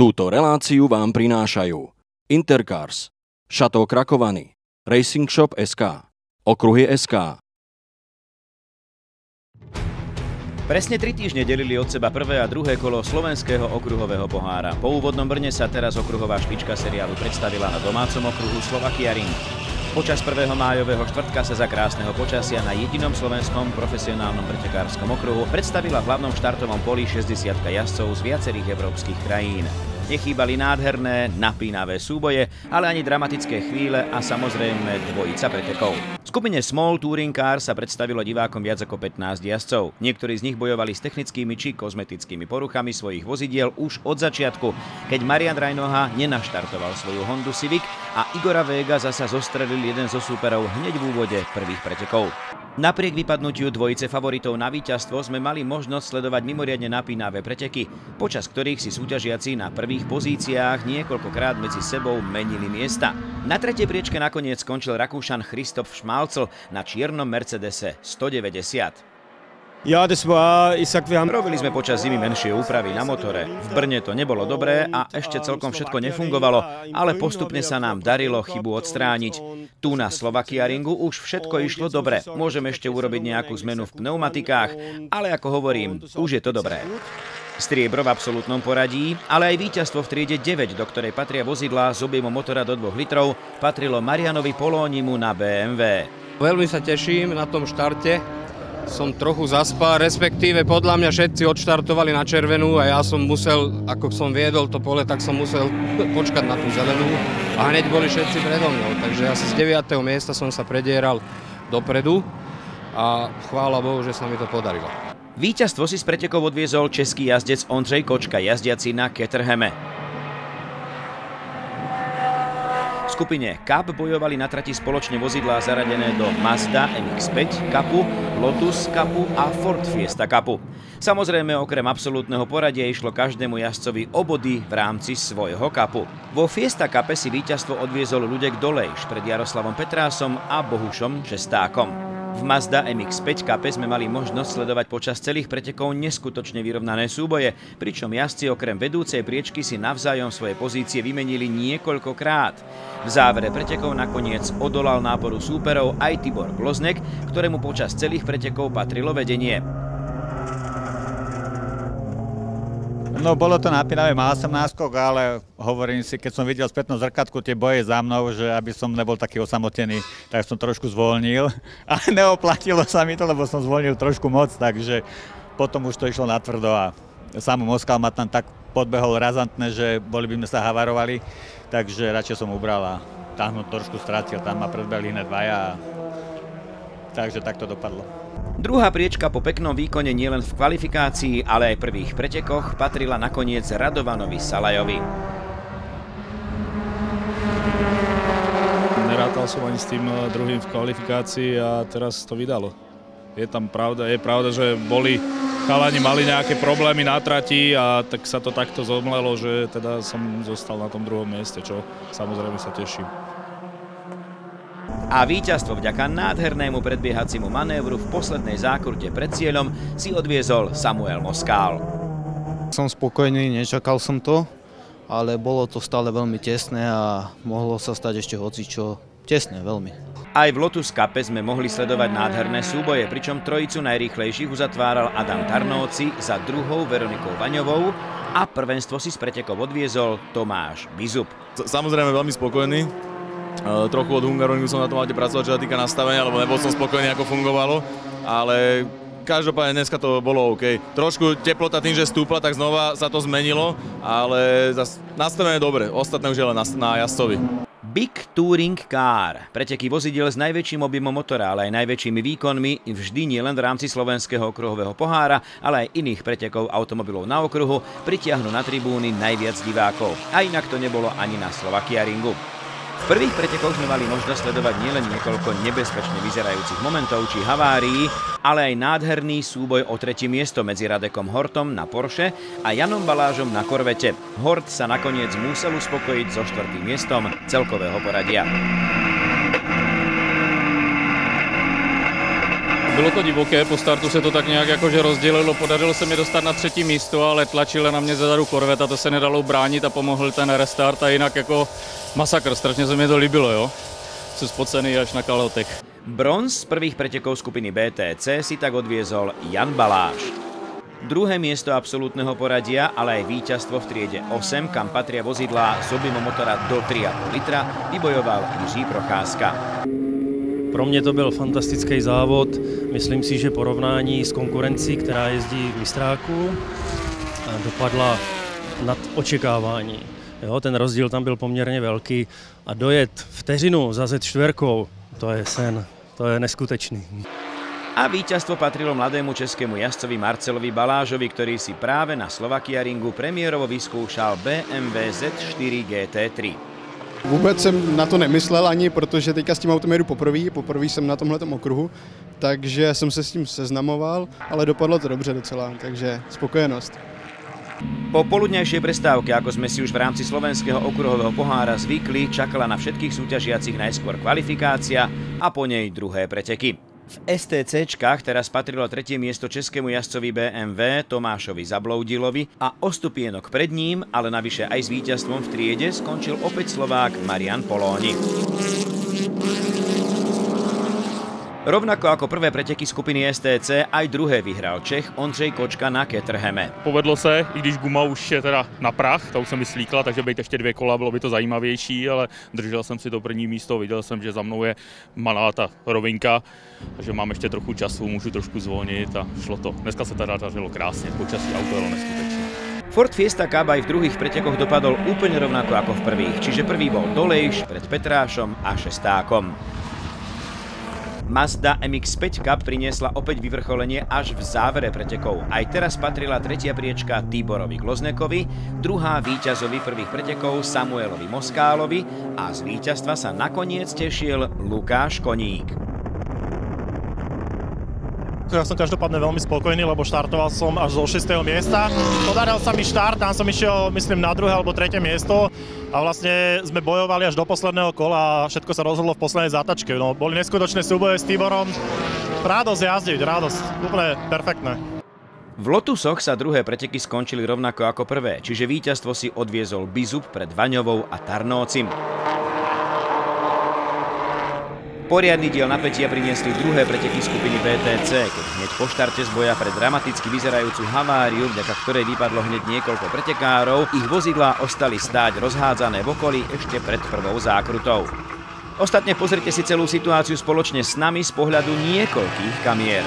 Túto reláciu vám prinášajú Intercars, Šató Krakovany, Racing Shop SK, Okruhy SK. Presne 3 týždne delili od seba prvé a druhé kolo slovenského okruhového pohára. Po úvodnom Brne sa teraz okruhová špička seriálu predstavila na domácom okruhu Slovakia Ring. Počas 1. májového štvrtka sa za krásneho počasia na jedinom slovenskom profesionálnom pretekárskom okruhu predstavila v hlavnom štartovom poli 60 jazdcov z viacerých európskych krajín. Nechýbali nádherné, napínavé súboje, ale ani dramatické chvíle a samozrejme dvojica pretekov. V skupine Small Touring Car sa predstavilo divákom viac ako 15 jazdcov. Niektorí z nich bojovali s technickými či kozmetickými poruchami svojich vozidiel už od začiatku, keď Marian Rajnoha nenaštartoval svoju Hondu Civic a Igora Vega zasa zostrelil jeden zo súperov hneď v úvode prvých pretekov. Napriek vypadnutiu dvojice favoritov na víťazstvo sme mali možnosť sledovať mimoriadne napínavé preteky, počas ktorých si súťažiaci na prvých pozíciách niekoľkokrát medzi sebou menili miesta. Na tretej priečke nakoniec skončil Rakúšan Christoph Schmalzl na čiernom Mercedese 190. Robili sme počas zimy menšie úpravy na motore. V Brne to nebolo dobré a ešte celkom všetko nefungovalo, ale postupne sa nám darilo chybu odstrániť. Tu na Slovakia Ringu už všetko išlo dobre. Môžeme ešte urobiť nejakú zmenu v pneumatikách, ale ako hovorím, už je to dobré. Striebro v absolútnom poradí, ale aj víťazstvo v triede 9, do ktorej patria vozidlá s objemom motora do 2 litrov, patrilo Marianovi Polónimu na BMW. Veľmi sa teším na tom štarte. Som trochu zaspal, respektíve podľa mňa všetci odštartovali na červenú a ja som musel, ako som viedol to pole, tak som musel počkať na tú zelenú a hneď boli všetci predo mnou. Takže asi z 9. miesta som sa predieral dopredu a chvála Bohu, že sa mi to podarilo. Víťazstvo si z pretekov odviezol český jazdec Ondřej Kočka, jazdiaci na Caterhame. V skupine Cup bojovali na trati spoločne vozidlá zaradené do Mazda MX-5 Cupu, Lotus Cupu a Ford Fiesta Cupu. Samozrejme, okrem absolútneho poradia išlo každému jazdcovi o body v rámci svojho Cupu. Vo Fiesta Cupe si víťazstvo odviezol Ľudek Dolejš pred Jaroslavom Petrásom a Bohušom Šestákom. V Mazda MX-5 Cupe sme mali možnosť sledovať počas celých pretekov neskutočne vyrovnané súboje, pričom jazdci okrem vedúcej priečky si navzájom svoje pozície vymenili niekoľkokrát. V závere pretekov nakoniec odolal náporu súperov aj Tibor Gloznek, ktorému počas celých pretekov patrilo vedenie. No bolo to napínavé, mal som náskok, ale hovorím si, keď som videl spätnú zrkadku tie boje za mnou, že aby som nebol taký osamotený, tak som trošku zvolnil. A neoplatilo sa mi to, lebo som zvolnil trošku moc, takže potom už to išlo natvrdo a sám Moskal ma tam tak podbehol razantne, že boli by sme sa havarovali, takže radšej som ubral a tam trošku stratil, tam ma predbehli hneď dvaja, takže tak to dopadlo. Druhá priečka po peknom výkone nielen v kvalifikácii, ale aj prvých pretekoch patrila nakoniec Radovanovi Salajovi. Nerátal som ani s tým druhým v kvalifikácii a teraz to vydalo. Je pravda, že chalani mali nejaké problémy na trati a tak sa to takto zomlelo, že teda som zostal na tom druhom mieste, čo samozrejme sa teším. A víťazstvo vďaka nádhernému predbiehaciemu manévru v poslednej zákrute pred cieľom si odviezol Samuel Moskal. Som spokojný, nečakal som to, ale bolo to stále veľmi tesné a mohlo sa stať ešte hocičo tesné veľmi. Aj v Lotus Cupe sme mohli sledovať nádherné súboje, pričom trojicu najrýchlejších uzatváral Adam Tarnóci za druhou Veronikou Vaňovou a prvenstvo si z pretekov odviezol Tomáš Bizub. Samozrejme veľmi spokojný. Trochu od Hungaroringu som na tom aute pracoval, čo sa týka nastavenia, lebo nebol som spokojný, ako fungovalo, ale každopádne dneska to bolo OK. Trošku teplota tým, že stúpla, tak znova sa to zmenilo, ale nastavené je dobre, ostatné už je len na jazdcovi. Big Touring Car. Preteky vozidiel s najväčším objemom motora, ale aj najväčšími výkonmi vždy nielen v rámci slovenského okruhového pohára, ale aj iných pretekov automobilov na okruhu pritiahnu na tribúny najviac divákov. A inak to nebolo ani na Slovakia Ringu. V prvých pretekoch sme mali možnosť sledovať nielen niekoľko nebezpečne vyzerajúcich momentov či havárií, ale aj nádherný súboj o tretie miesto medzi Radekom Hortom na Porsche a Janom Balážom na Korvete. Hort sa nakoniec musel uspokojiť so 4. miestom celkového poradia. Bylo to divoké, po startu se to tak nějak jakože rozdělilo, podařilo se mi dostat na 3. místo, ale tlačila na mě zezadu Corvette a to se nedalo bránit a pomohl ten restart a jinak jako masakr, strašně se mi to líbilo, jo. Sú spocený až na kalhotech. Bronz z prvých pretekov skupiny BTC si tak odviezol Jan Baláš. Druhé miesto absolútneho poradia, ale aj víťazstvo v triede 8, kam patria vozidlá z objemom motora do 3,5 litra, vybojoval Jiří Procházka. Pro mě to byl fantastický závod. Myslím si, že porovnání s konkurencí, která jezdí v mistráku, dopadla nad očekávání. Jo, ten rozdíl tam byl poměrně velký a dojet vteřinu za Z4, to je sen, to je neskutečný. A víťazstvo patrilo mladému českému jazdcovi Marcelovi Balážovi, ktorý si práve na Slovakia Ringu premiérovo vyskúšal BMW Z4 GT3. Vůbec jsem na to nemyslel ani, protože teďka s tím autem jedu poprvé jsem na tomhletom okruhu, takže jsem se s tím seznamoval, ale dopadlo to dobře docela, takže spokojenost. Po poludňajšej prestávke, ako sme si už v rámci slovenského okruhového pohára zvykli, čakala na všetkých súťažiacich najskôr kvalifikácia a po nej druhé preteky. V STCčkách teraz patrilo 3. miesto českému jazdcovi BMW Tomášovi Zabloudilovi a o stupienok pred ním, ale navyše aj s víťazstvom v triede, skončil opäť Slovák Marian Polóni. Rovnako ako prvé preteky skupiny STC, aj druhé vyhral Čech Ondřej Kočka na Caterhame. Povedlo se, i když guma už je teda na prach, to už se mi slíkla, takže být ještě 2 kola, bylo by to zajímavější, ale držel jsem si to první místo, viděl jsem, že za mnou je malá ta rovinka, takže mám ještě trochu času, můžu trošku zvolnit a šlo to. Dneska se teda dařilo krásně, počasí auto jelo neskutečné. Ford Fiesta Cup aj v druhých pretekoch dopadol úplne rovnako ako v prvých, čiže prvý bol Dolejš pred Petrášom a Šestákom. Mazda MX-5 Cup priniesla opäť vyvrcholenie až v závere pretekov. Aj teraz patrila 3. priečka Tiborovi Gloznekovi, druhá víťazovi prvých pretekov Samuelovi Moskálovi a z víťazstva sa nakoniec tešil Lukáš Koník. Ja som každopádne veľmi spokojný, lebo štartoval som až zo 6. miesta. Podaril sa mi štart, tam som išiel, myslím, na 2. alebo 3. miesto a vlastne sme bojovali až do posledného kola a všetko sa rozhodlo v poslednej zátačke. No, boli neskutočné súboje s Tiborom. Radosť jazdiť, radosť, úplne perfektné. V Lotusoch sa druhé preteky skončili rovnako ako prvé, čiže víťazstvo si odviezol Bizub pred Vaňovou a Tarnócim. Poriadny diel napätia priniesli druhé preteky skupiny BTC, keď hneď po štarte z boja pre dramaticky vyzerajúcu haváriu, vďaka ktorej vypadlo hneď niekoľko pretekárov, ich vozidlá ostali stáť rozhádzané v okolí ešte pred prvou zákrutou. Ostatne pozrite si celú situáciu spoločne s nami z pohľadu niekoľkých kamier.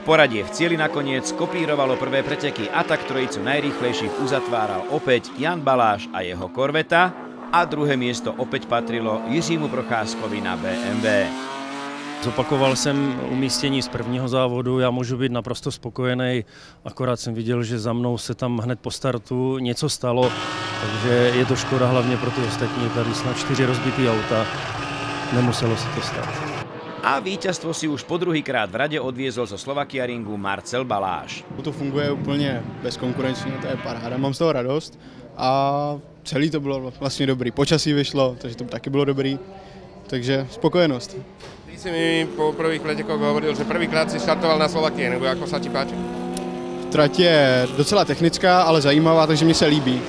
Poradie v cieli nakoniec kopírovalo prvé preteky a tak trojicu najrýchlejších uzatváral opäť Jan Baláš a jeho Corvetta a druhé miesto opäť patrilo Jiřímu Procházkovi na BMW. Zopakoval jsem umístění z prvního závodu, já můžu být naprosto spokojený, akorát jsem viděl, že za mnou se tam hned po startu něco stalo, takže je to škoda hlavně pro ty ostatní, tady snad 4 rozbitý auta, nemuselo se to stát. A víťazstvo si už po druhýkrát v rade odviezol zo Slovakia Ringu Marcel Baláš. To funguje úplně bezkonkurenčně, to je paráda, mám z toho radost a celý to bylo vlastně dobrý. Počasí vyšlo, takže to taky bylo dobrý, takže spokojenost. Ty si mi po prvých pretekoch hovoril, že prvýkrát si štartoval na Slovakia, nebo ako sa ti páči? Trať je docela technická, ale zajímavá, takže mi se líbí.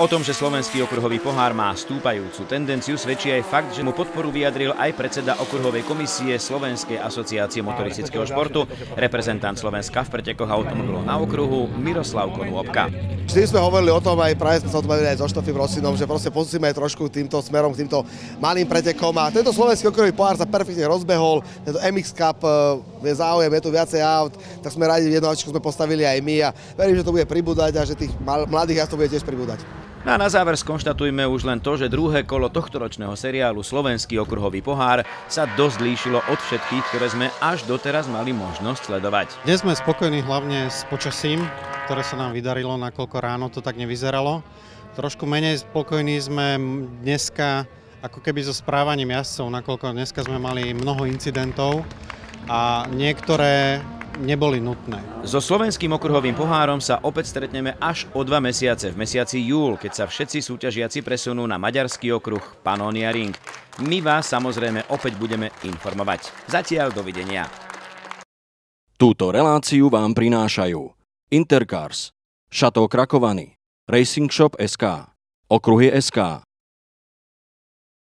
O tom, že slovenský okruhový pohár má stúpajúcu tendenciu, svedčí aj fakt, že mu podporu vyjadril aj predseda okruhovej komisie Slovenskej asociácie motoristického športu, reprezentant Slovenska v pretekoch automobilov na okruhu Miroslav Konúbka. Vždy sme hovorili o tom, aj práve sme sa o tom bavili aj so Štofim Rosinom, že proste posúcime aj trošku týmto smerom, k týmto malým pretekom a tento slovenský okruhový pohár sa perfektne rozbehol, tento MX Cup je záujem, je tu viacej aut, tak sme radi, jedno autíčko sme postavili aj my a verím, že to bude pribúdať a že tých mladých jazdcov bude tiež pribúdať. A na záver skonštatujme už len to, že druhé kolo tohtoročného seriálu Slovenský okruhový pohár sa dosť líšilo od všetkých, ktoré sme až doteraz mali možnosť sledovať. Dnes sme spokojní hlavne s počasím, ktoré sa nám vydarilo, nakoľko ráno to tak nevyzeralo. Trošku menej spokojní sme dneska ako keby so správaním jazdcov, nakoľko dneska sme mali mnoho incidentov a niektoré neboli nutné. So slovenským okruhovým pohárom sa opäť stretneme až o 2 mesiace, v mesiaci júl, keď sa všetci súťažiaci presunú na maďarský okruh Pannonia Ring. My vás samozrejme opäť budeme informovať. Zatiaľ dovidenia. Túto reláciu vám prinášajú Intercars, Chateau Krakovany, Racing Shop SK, Okruhy SK,